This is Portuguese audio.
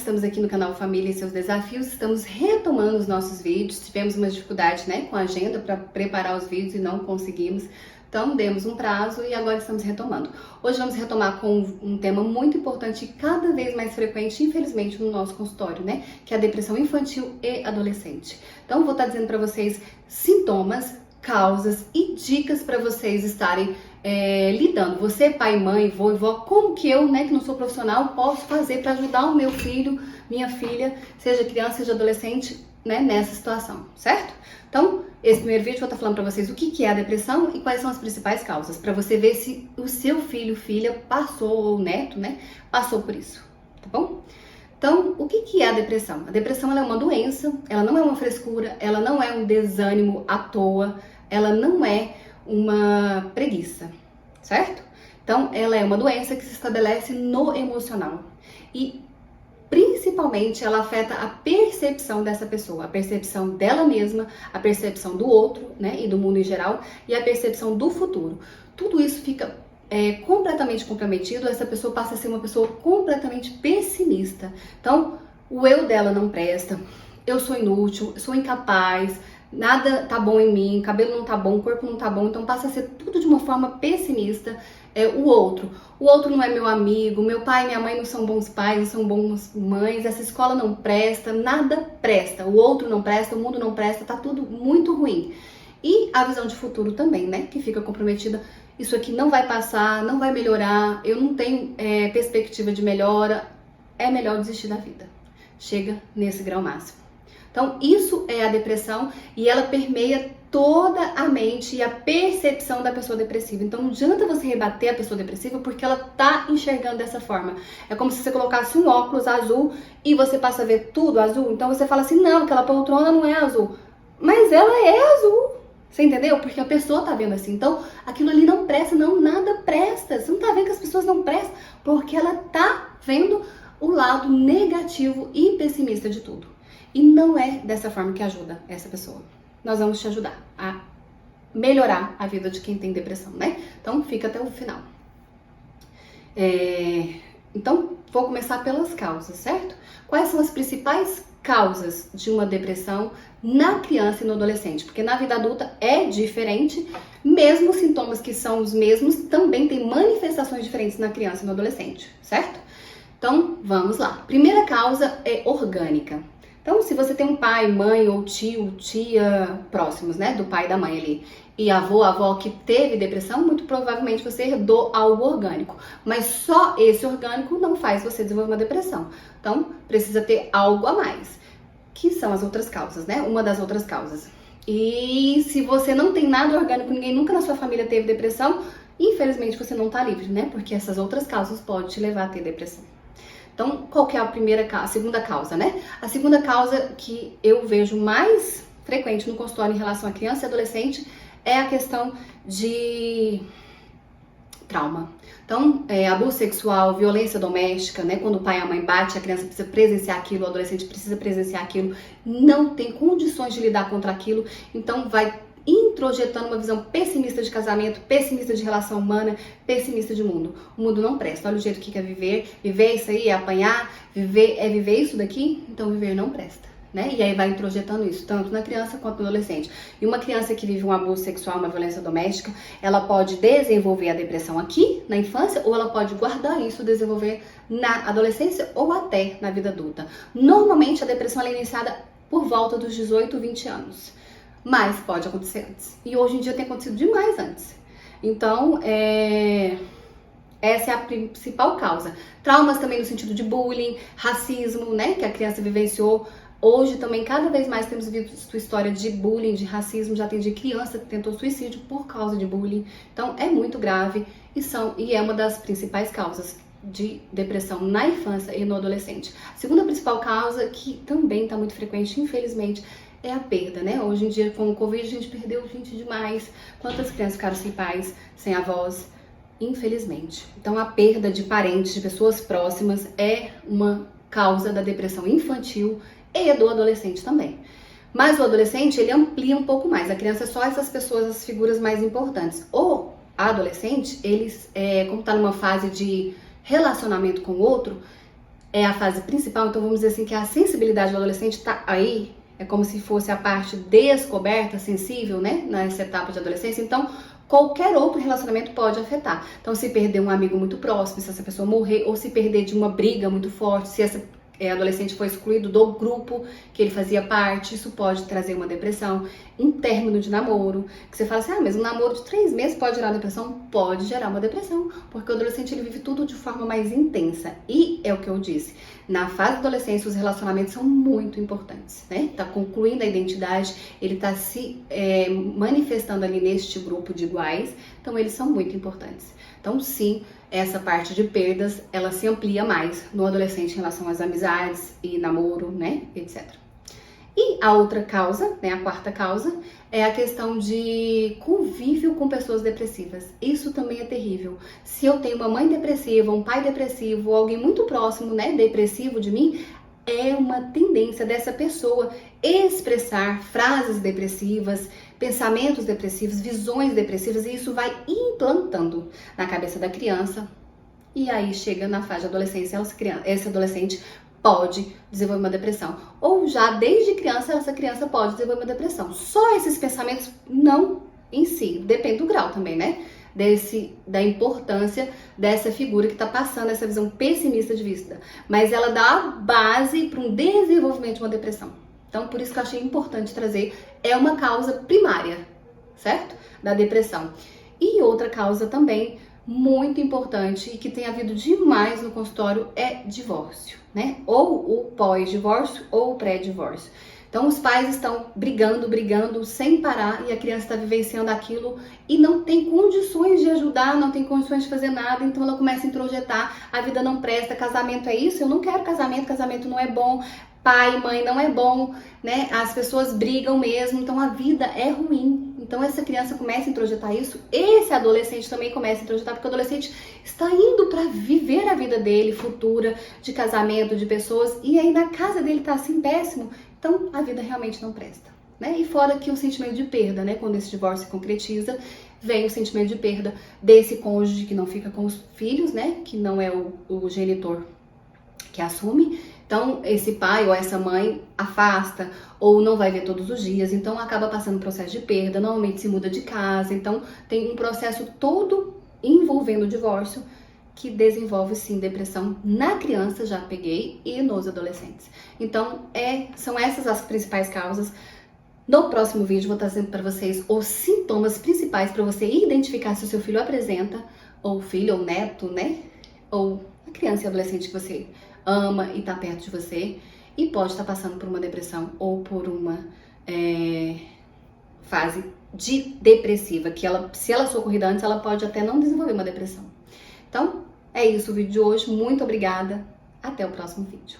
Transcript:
estamos aqui no canal Família e Seus Desafios, estamos retomando os nossos vídeos, tivemos uma dificuldade, né, com a agenda para preparar os vídeos e não conseguimos, então demos um prazo e agora estamos retomando. Hoje vamos retomar com um tema muito importante e cada vez mais frequente, infelizmente, no nosso consultório, né, que é a depressão infantil e adolescente. Então vou estar dizendo para vocês sintomas, causas e dicas para vocês estarem lidando. Você, pai, mãe, vô e vó, como que eu, né, que não sou profissional, posso fazer para ajudar o meu filho, minha filha, seja criança, seja adolescente, né, nessa situação, certo? Então, esse primeiro vídeo eu vou estar falando para vocês o que é a depressão e quais são as principais causas, para você ver se o seu filho, filha, passou, ou neto, né, passou por isso, tá bom? Então, o que é a depressão? A depressão ela é uma doença, ela não é uma frescura, ela não é um desânimo à toa, ela não é uma preguiça, certo? Então, ela é uma doença que se estabelece no emocional e, principalmente, ela afeta a percepção dessa pessoa, a percepção dela mesma, a percepção do outro, né, e do mundo em geral, e a percepção do futuro. Tudo isso fica completamente comprometido, essa pessoa passa a ser uma pessoa completamente pessimista. Então, o eu dela não presta, eu sou inútil, eu sou incapaz, nada tá bom em mim, cabelo não tá bom, o corpo não tá bom, então passa a ser tudo de uma forma pessimista. O outro não é meu amigo, meu pai e minha mãe não são bons pais, não são bons mães, essa escola não presta, nada presta, o outro não presta, o mundo não presta, tá tudo muito ruim. E a visão de futuro também, né, que fica comprometida, isso aqui não vai passar, não vai melhorar, eu não tenho perspectiva de melhora, é melhor desistir da vida. Chega nesse grau máximo. Então, isso é a depressão e ela permeia toda a mente e a percepção da pessoa depressiva. Então, não adianta você rebater a pessoa depressiva porque ela tá enxergando dessa forma. É como se você colocasse um óculos azul e você passa a ver tudo azul. Então, você fala assim, não, aquela poltrona não é azul. Mas ela é azul. Você entendeu? Porque a pessoa tá vendo assim. Então, aquilo ali não presta, não, nada presta. Você não tá vendo que as pessoas não prestam porque ela tá vendo o lado negativo e pessimista de tudo. E não é dessa forma que ajuda essa pessoa. Nós vamos te ajudar a melhorar a vida de quem tem depressão, né? Então, fica até o final. Então, vou começar pelas causas, certo? Quais são as principais causas de uma depressão na criança e no adolescente? Porque na vida adulta é diferente, mesmo os sintomas que são os mesmos, também tem manifestações diferentes na criança e no adolescente, certo? Então, vamos lá. Primeira causa é orgânica. Então, se você tem um pai, mãe ou tio, tia próximos, né, do pai e da mãe ali, e avó que teve depressão, muito provavelmente você herdou algo orgânico. Mas só esse orgânico não faz você desenvolver uma depressão. Então, precisa ter algo a mais, que são as outras causas, né? Uma das outras causas. E se você não tem nada orgânico, ninguém nunca na sua família teve depressão, infelizmente você não tá livre, né? Porque essas outras causas podem te levar a ter depressão. Então, qual que é a segunda causa, né? A segunda causa que eu vejo mais frequente no consultório em relação a criança e adolescente é a questão de trauma. Então, abuso sexual, violência doméstica, né? Quando o pai e a mãe bate, a criança precisa presenciar aquilo, o adolescente precisa presenciar aquilo, não tem condições de lidar contra aquilo, então vai introjetando uma visão pessimista de casamento, pessimista de relação humana, pessimista de mundo. O mundo não presta. Olha o jeito que é viver. Viver é isso aí, é apanhar. Viver é viver isso daqui. Então viver não presta, né? E aí vai introjetando isso, tanto na criança quanto no adolescente. E uma criança que vive um abuso sexual, uma violência doméstica, ela pode desenvolver a depressão aqui, na infância, ou ela pode guardar isso, desenvolver na adolescência ou até na vida adulta. Normalmente a depressão é iniciada por volta dos 18, 20 anos. Mas pode acontecer antes. E hoje em dia tem acontecido demais antes. Então, essa é a principal causa. Traumas também no sentido de bullying, racismo, né? Que a criança vivenciou. Hoje também, cada vez mais, temos visto história de bullying, de racismo. Já atendi criança que tentou suicídio por causa de bullying. Então, é muito grave e é uma das principais causas de depressão na infância e no adolescente. A segunda principal causa, que também está muito frequente, infelizmente, é a perda, né? Hoje em dia, com o Covid, a gente perdeu gente demais. Quantas crianças ficaram sem pais, sem avós? Infelizmente. Então, a perda de parentes, de pessoas próximas, é uma causa da depressão infantil e do adolescente também. Mas o adolescente, ele amplia um pouco mais. A criança é só essas pessoas, as figuras mais importantes. O adolescente, eles, como está numa fase de relacionamento com o outro, é a fase principal, então vamos dizer assim que a sensibilidade do adolescente está aí, é como se fosse a parte descoberta, sensível, né, nessa etapa de adolescência. Então, qualquer outro relacionamento pode afetar. Então, se perder um amigo muito próximo, se essa pessoa morrer, ou se perder de uma briga muito forte, se essa adolescente foi excluído do grupo que ele fazia parte, isso pode trazer uma depressão. Em término de namoro, que você fala assim, mas um namoro de 3 meses pode gerar depressão? Pode gerar uma depressão, porque o adolescente ele vive tudo de forma mais intensa. E é o que eu disse, na fase da adolescência os relacionamentos são muito importantes, né? Tá concluindo a identidade, ele tá se manifestando ali neste grupo de iguais, então eles são muito importantes. Então sim, essa parte de perdas, ela se amplia mais no adolescente em relação às amizades e namoro, né, etc. E a outra causa, né, a quarta causa, é a questão de convívio com pessoas depressivas. Isso também é terrível. Se eu tenho uma mãe depressiva, um pai depressivo, alguém muito próximo, né, depressivo de mim, é uma tendência dessa pessoa expressar frases depressivas, pensamentos depressivos, visões depressivas, e isso vai implantando na cabeça da criança. E aí chega na fase de adolescência, esse adolescente pode desenvolver uma depressão. Ou já desde criança, essa criança pode desenvolver uma depressão. Só esses pensamentos não em si, depende do grau também, né? Da importância dessa figura que está passando essa visão pessimista de vista. Mas ela dá a base para um desenvolvimento de uma depressão. Então, por isso que eu achei importante trazer, é uma causa primária, certo? Da depressão. E outra causa também muito importante e que tem havido demais no consultório é divórcio, né? Ou o pós-divórcio ou o pré-divórcio. Então os pais estão brigando sem parar e a criança está vivenciando aquilo e não tem condições de ajudar, não tem condições de fazer nada, então ela começa a introjetar, a vida não presta, casamento é isso, eu não quero casamento não é bom, pai, mãe não é bom, né? As pessoas brigam mesmo, então a vida é ruim. Então essa criança começa a introjetar isso, esse adolescente também começa a introjetar, porque o adolescente está indo para viver a vida dele futura, de casamento, de pessoas, e aí na casa dele tá assim péssimo, então a vida realmente não presta, né? E fora que o sentimento de perda, né? Quando esse divórcio se concretiza, vem o sentimento de perda desse cônjuge que não fica com os filhos, né? Que não é o genitor que assume. Então, esse pai ou essa mãe afasta ou não vai ver todos os dias, então acaba passando um processo de perda, normalmente se muda de casa, então tem um processo todo envolvendo o divórcio que desenvolve sim depressão na criança, já peguei, e nos adolescentes. Então, são essas as principais causas. No próximo vídeo vou trazer para vocês os sintomas principais para você identificar se o seu filho apresenta, ou filho ou neto, né? Ou a criança e adolescente que você ama e tá perto de você e pode estar passando por uma depressão ou por uma fase depressiva, que se ela socorrida antes, ela pode até não desenvolver uma depressão. Então, é isso o vídeo de hoje. Muito obrigada. Até o próximo vídeo.